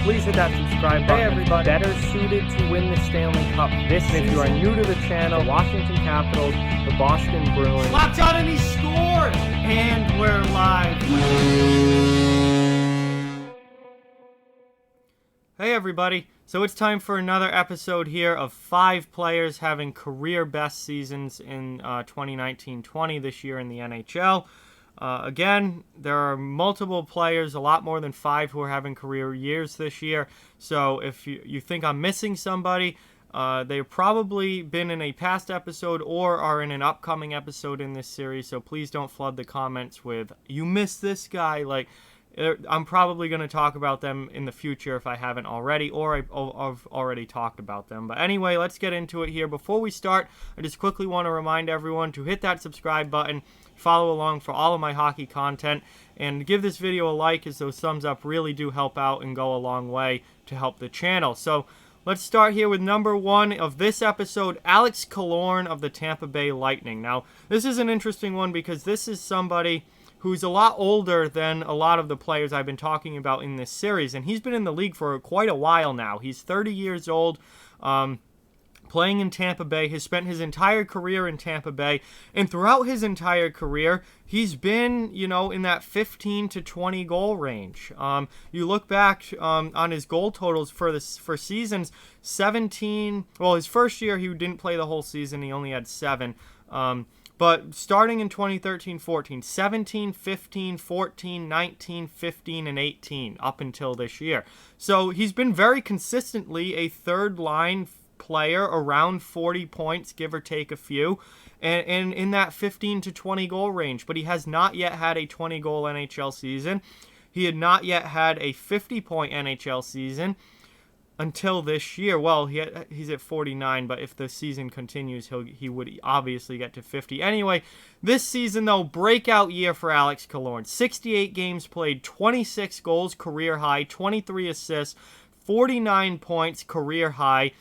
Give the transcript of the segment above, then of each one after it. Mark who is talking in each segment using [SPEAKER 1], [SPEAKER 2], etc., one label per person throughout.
[SPEAKER 1] please hit that subscribe button.
[SPEAKER 2] Hey everybody.
[SPEAKER 1] Better suited to win the Stanley Cup this season. If you are new to the channel, Washington Capitals, the Boston Bruins.
[SPEAKER 2] Locked on and he scored! And we're live. Hey everybody. So it's time for another episode here of 5 players having career best seasons in 2019-20 this year in the NHL. Again, there are multiple players, a lot more than 5 who are having career years this year. So if you think I'm missing somebody, they've probably been in a past episode or are in an upcoming episode in this series. So please don't flood the comments with, you missed this guy. I'm probably going to talk about them in the future if I haven't already, or I've already talked about them. But anyway, let's get into it here. Before we start, I just quickly want to remind everyone to hit that subscribe button, follow along for all of my hockey content, and give this video a like, as those thumbs up really do help out and go a long way to help the channel. So let's start here with number 1 of this episode, Alex Killoran of the Tampa Bay Lightning. Now, this is an interesting one because this is somebody who's a lot older than a lot of the players I've been talking about in this series. And he's been in the league for quite a while now. He's 30 years old, playing in Tampa Bay. Has spent his entire career in Tampa Bay. And throughout his entire career, he's been, in that 15 to 20 goal range. You look back on his goal totals for seasons, 17. Well, his first year, he didn't play the whole season. He only had 7. But starting in 2013-14, 17, 15, 14, 19, 15, and 18 up until this year. So he's been very consistently a third-line player, around 40 points, give or take a few, and in that 15 to 20 goal range. But he has not yet had a 20-goal NHL season. He had not yet had a 50-point NHL season until this year. Well, he's at 49, but if the season continues, he would obviously get to 50. Anyway, this season, though, breakout year for Alex Killoran. 68 games played, 26 goals, career high, 23 assists, 49 points, career high.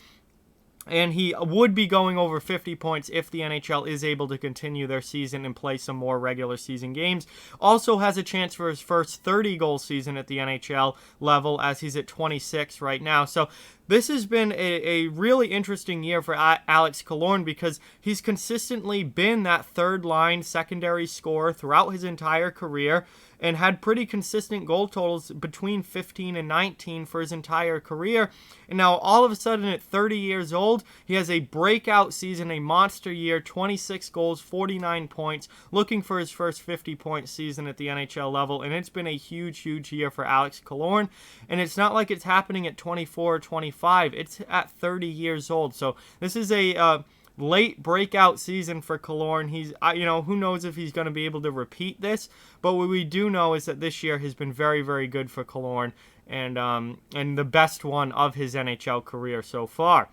[SPEAKER 2] And he would be going over 50 points if the NHL is able to continue their season and play some more regular season games. Also has a chance for his first 30-goal season at the NHL level, as he's at 26 right now. So this has been a really interesting year for Alex Killoran because he's consistently been that third-line secondary scorer throughout his entire career and had pretty consistent goal totals between 15 and 19 for his entire career. And now all of a sudden at 30 years old, he has a breakout season, a monster year, 26 goals, 49 points, looking for his first 50-point season at the NHL level. And it's been a huge, huge year for Alex Killoran. And it's not like it's happening at 24 or 25. It's at 30 years old. So this is a late breakout season for Killoran. He's, who knows if he's going to be able to repeat this, but what we do know is that this year has been very, very good for Killoran, and the best one of his NHL career so far.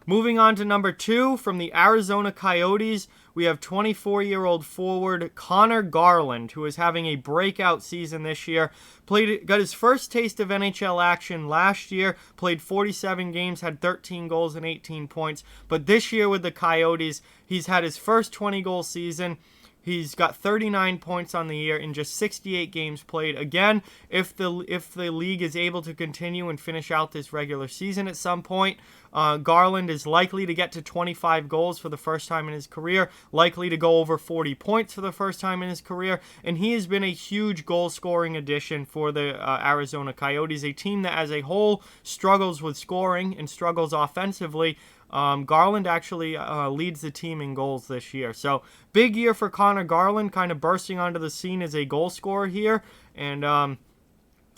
[SPEAKER 2] Moving on to number 2, from the Arizona Coyotes, we have 24-year-old forward Connor Garland, who is having a breakout season this year. Got his first taste of NHL action last year, played 47 games, had 13 goals and 18 points. But this year with the Coyotes, he's had his first 20-goal season. He's got 39 points on the year in just 68 games played. Again, if the league is able to continue and finish out this regular season at some point, Garland is likely to get to 25 goals for the first time in his career, likely to go over 40 points for the first time in his career, and he has been a huge goal-scoring addition for the Arizona Coyotes, a team that as a whole struggles with scoring and struggles offensively. Garland actually leads the team in goals this year. So big year for Connor Garland, kind of bursting onto the scene as a goal scorer here. And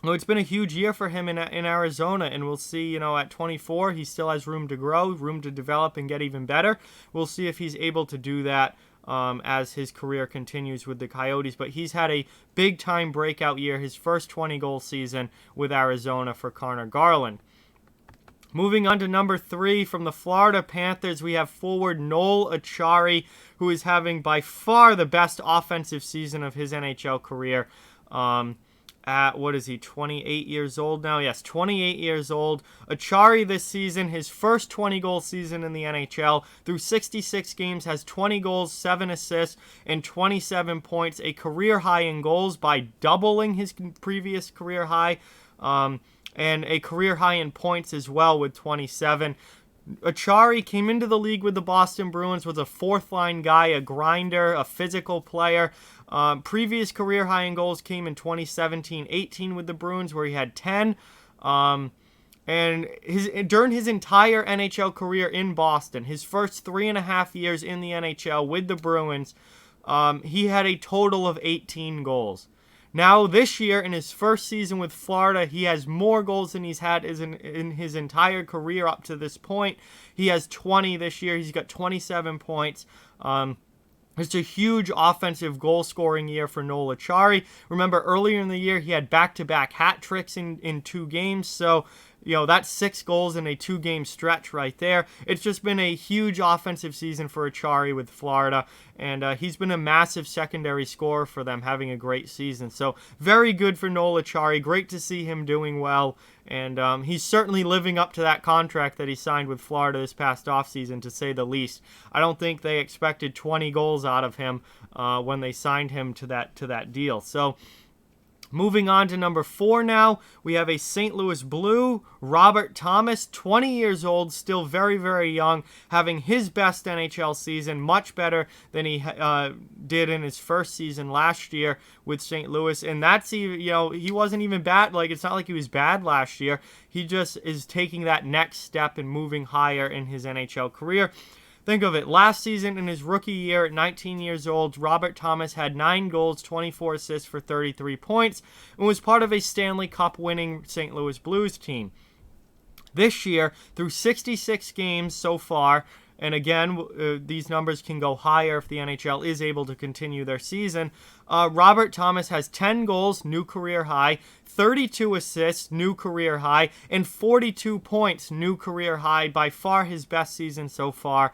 [SPEAKER 2] it's been a huge year for him in Arizona. And we'll see, at 24, he still has room to grow, room to develop and get even better. We'll see if he's able to do that as his career continues with the Coyotes. But he's had a big-time breakout year, his first 20-goal season with Arizona for Connor Garland. Moving on to number 3, from the Florida Panthers, we have forward Noel Acciari, who is having by far the best offensive season of his NHL career. At, 28 years old now? Yes, 28 years old. Acciari this season, his first 20-goal season in the NHL. Through 66 games, has 20 goals, 7 assists, and 27 points. A career high in goals by doubling his previous career high. and a career high in points as well with 27. Acciari came into the league with the Boston Bruins, was a fourth-line guy, a grinder, a physical player. Previous career high in goals came in 2017-18 with the Bruins, where he had 10. And during his entire NHL career in Boston, his first 3.5 years in the NHL with the Bruins, he had a total of 18 goals. Now, this year, in his first season with Florida, he has more goals than he's had in his entire career up to this point. He has 20 this year. He's got 27 points. It's a huge offensive goal-scoring year for Noel Acciari. Remember, earlier in the year, he had back-to-back hat tricks in 2 games, so that's 6 goals in a 2-game stretch right there. It's just been a huge offensive season for Acciari with Florida, and he's been a massive secondary scorer for them, having a great season. So very good for Noel Acciari. Great to see him doing well, and he's certainly living up to that contract that he signed with Florida this past offseason, to say the least. I don't think they expected 20 goals out of him when they signed him to that deal. So moving on to number 4 now, we have a St. Louis Blue, Robert Thomas, 20 years old, still very, very young, having his best NHL season, much better than he did in his first season last year with St. Louis. And that's, he wasn't even bad. Like, it's not like he was bad last year. He just is taking that next step and moving higher in his NHL career. Think of it. Last season, in his rookie year at 19 years old, Robert Thomas had 9 goals, 24 assists for 33 points, and was part of a Stanley Cup winning St. Louis Blues team. This year, through 66 games so far, and again, these numbers can go higher if the NHL is able to continue their season, Robert Thomas has 10 goals, new career high, 32 assists, new career high, and 42 points, new career high, by far his best season so far.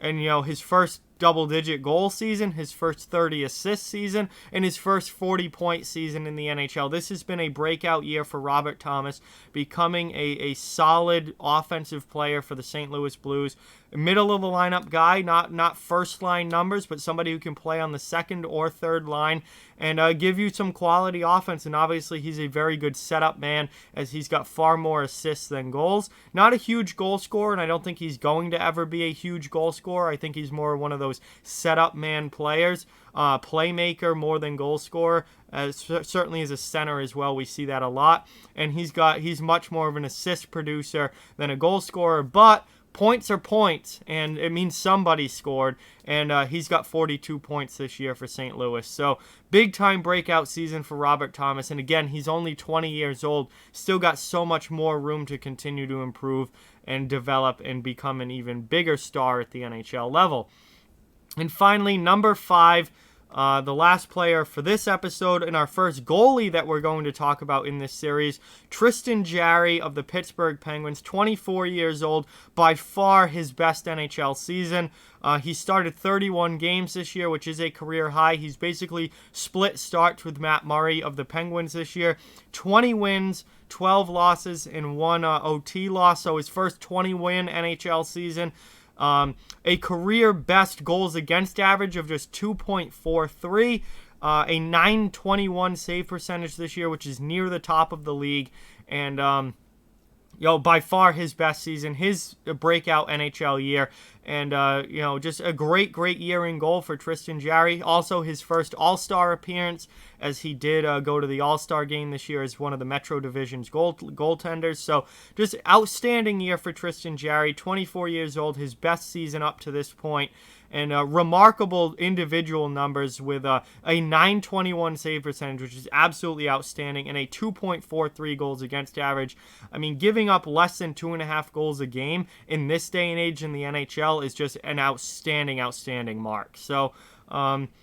[SPEAKER 2] His first double-digit goal season, his first 30 assist season, and his first 40-point season in the NHL. This has been a breakout year for Robert Thomas, becoming a solid offensive player for the St. Louis Blues. Middle-of-the-lineup guy, not first-line numbers, but somebody who can play on the second or third line and give you some quality offense. And obviously, he's a very good setup man, as he's got far more assists than goals. Not a huge goal scorer, and I don't think he's going to ever be a huge goal scorer. I think he's more one of those setup man players, playmaker more than goal scorer. Certainly as a center as well, we see that a lot. And he's much more of an assist producer than a goal scorer, but points are points, and it means somebody scored, and he's got 42 points this year for St. Louis. So big-time breakout season for Robert Thomas, and again, he's only 20 years old, still got so much more room to continue to improve and develop and become an even bigger star at the NHL level. And finally, number 5, the last player for this episode, and our first goalie that we're going to talk about in this series, Tristan Jarry of the Pittsburgh Penguins, 24 years old, by far his best NHL season. He started 31 games this year, which is a career high. He's basically split starts with Matt Murray of the Penguins this year. 20 wins, 12 losses, and 1 OT loss, so his first 20-win NHL season. A career best goals against average of just 2.43, a .921 save percentage this year, which is near the top of the league, and by far his best season, his breakout NHL year, and just a great year in goal for Tristan Jarry. Also his first All-Star appearance, as he did go to the All-Star game this year as one of the Metro Division's goaltenders. So just outstanding year for Tristan Jarry, 24 years old, his best season up to this point. And remarkable individual numbers with a .921 save percentage, which is absolutely outstanding, and a 2.43 goals against average. I mean, giving up less than 2.5 goals a game in this day and age in the NHL is just an outstanding mark. So,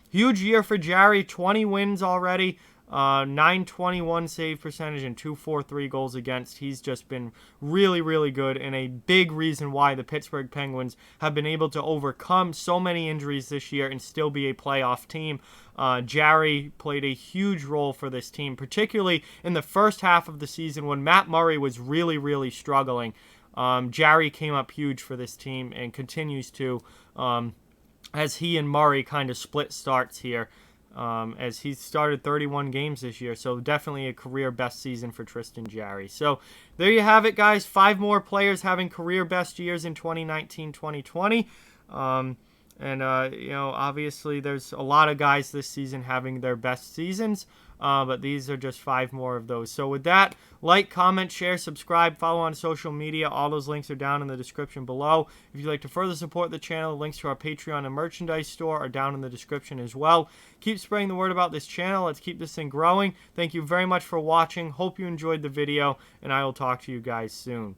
[SPEAKER 2] huge year for Jarry, 20 wins already. .921 save percentage and 2.43 goals against. He's just been really good, and a big reason why the Pittsburgh Penguins have been able to overcome so many injuries this year and still be a playoff team. Jarry played a huge role for this team, particularly in the first half of the season when Matt Murray was really struggling. Jarry came up huge for this team and continues to, as he and Murray kind of split starts here. as he started 31 games this year. So definitely a career best season for Tristan Jarry. So there you have it, guys. 5 more players having career best years in 2019-2020. Obviously there's a lot of guys this season having their best seasons. But these are just 5 more of those. So with that, like, comment, share, subscribe, follow on social media. All those links are down in the description below. If you'd like to further support the channel, links to our Patreon and merchandise store are down in the description as well. Keep spreading the word about this channel. Let's keep this thing growing. Thank you very much for watching. Hope you enjoyed the video, and I will talk to you guys soon.